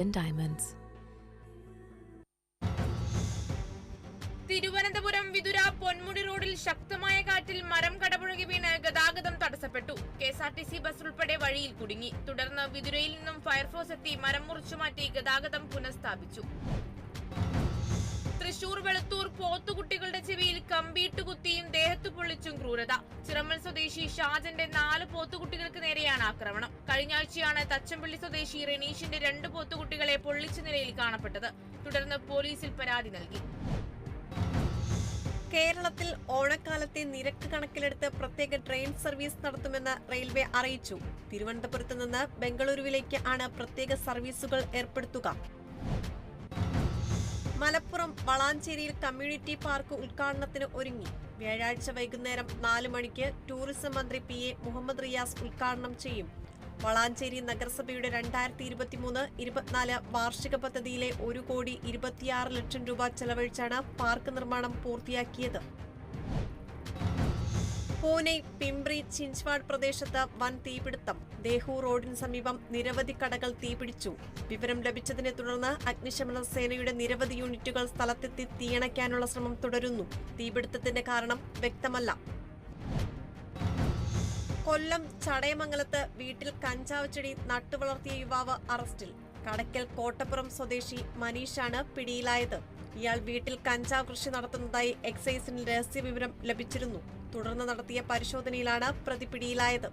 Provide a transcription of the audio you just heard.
Diamonds. Thiruvananthapuram Vithura Ponmudi റോഡിൽ ശക്തമായ കാറ്റിൽ മരം കടപുഴകി വീണ് ഗതാഗതം തടസ്സപ്പെട്ടു. KSRTC ബസ് ഉൾപ്പെടെ വഴിയിൽ കുടുങ്ങി. തുടർന്ന് വിതുരയിൽ നിന്നും ഫയർഫോഴ്സ് എത്തി മരം മുറിച്ചുമാറ്റി ഗതാഗതം പുനഃസ്ഥാപിച്ചു. തൃശൂർ വെളുത്തൂർ പോത്തുകുട്ടികളുടെ ചെവിയിൽ കമ്പിയിട്ട് കുത്തിയും ദേഹത്ത് പൊള്ളിച്ചും ക്രൂരത. ചിറമ്മൽ സ്വദേശി ഷാജന്റെ 4 പോത്തുകുട്ടികൾക്ക് നേരെയാണ് ആക്രമണം. കഴിഞ്ഞ ആഴ്ചയാണ് തച്ചമ്പള്ളി സ്വദേശി റെനീഷിന്റെ 2 പോത്തുകുട്ടികളെ പൊള്ളിച്ച നിലയിൽ കാണപ്പെട്ടത്. തുടർന്ന് പോലീസിൽ പരാതി നൽകി. കേരളത്തിൽ ഓണക്കാലത്തെ നിരക്ക് കണക്കിലെടുത്ത് പ്രത്യേക ട്രെയിൻ സർവീസ് നടത്തുമെന്ന് റെയിൽവേ അറിയിച്ചു. തിരുവനന്തപുരത്ത് നിന്ന് ബംഗളൂരുവിലേക്ക് ആണ് പ്രത്യേക സർവീസുകൾ ഏർപ്പെടുത്തുക. മലപ്പുറം വളാഞ്ചേരിയിൽ കമ്മ്യൂണിറ്റി പാർക്ക് ഉദ്ഘാടനത്തിന് ഒരുങ്ങി. വ്യാഴാഴ്ച വൈകുന്നേരം 4 മണിക്ക് ടൂറിസം മന്ത്രി PA മുഹമ്മദ് റിയാസ് ഉദ്ഘാടനം ചെയ്യും. വളാഞ്ചേരി നഗരസഭയുടെ 2023-24 വാർഷിക പദ്ധതിയിലെ 1,26 ലക്ഷം രൂപ ചെലവഴിച്ചാണ് പാർക്ക് നിർമ്മാണം പൂർത്തിയാക്കിയത്. പൂനെ പിംബ്രി ചിഞ്ച്വാഡ് പ്രദേശത്ത് വൻ തീപിടുത്തം. ദേഹു റോഡിന് സമീപം നിരവധി കടകൾ തീപിടിച്ചു. വിവരം ലഭിച്ചതിനെ തുടർന്ന് അഗ്നിശമന സേനയുടെ നിരവധി യൂണിറ്റുകൾ സ്ഥലത്തെത്തി തീയണയ്ക്കാനുള്ള ശ്രമം തുടരുന്നു. തീപിടുത്തത്തിന്റെ കാരണം വ്യക്തമല്ല. കൊല്ലം ചടയമംഗലത്ത് വീട്ടിൽ കഞ്ചാവ് ചെടി നട്ടുവളർത്തിയ യുവാവ് അറസ്റ്റിൽ. കടയ്ക്കൽ കോട്ടപ്പുറം സ്വദേശി മനീഷാണ് പിടിയിലായത്. ഇയാൾ വീട്ടിൽ കഞ്ചാവ് കൃഷി നടത്തുന്നതായി എക്സൈസിന് രഹസ്യവിവരം ലഭിച്ചിരുന്നു. തുടർന്ന് നടത്തിയ പരിശോധനയിലാണ് പ്രതി പിടിയിലായത്.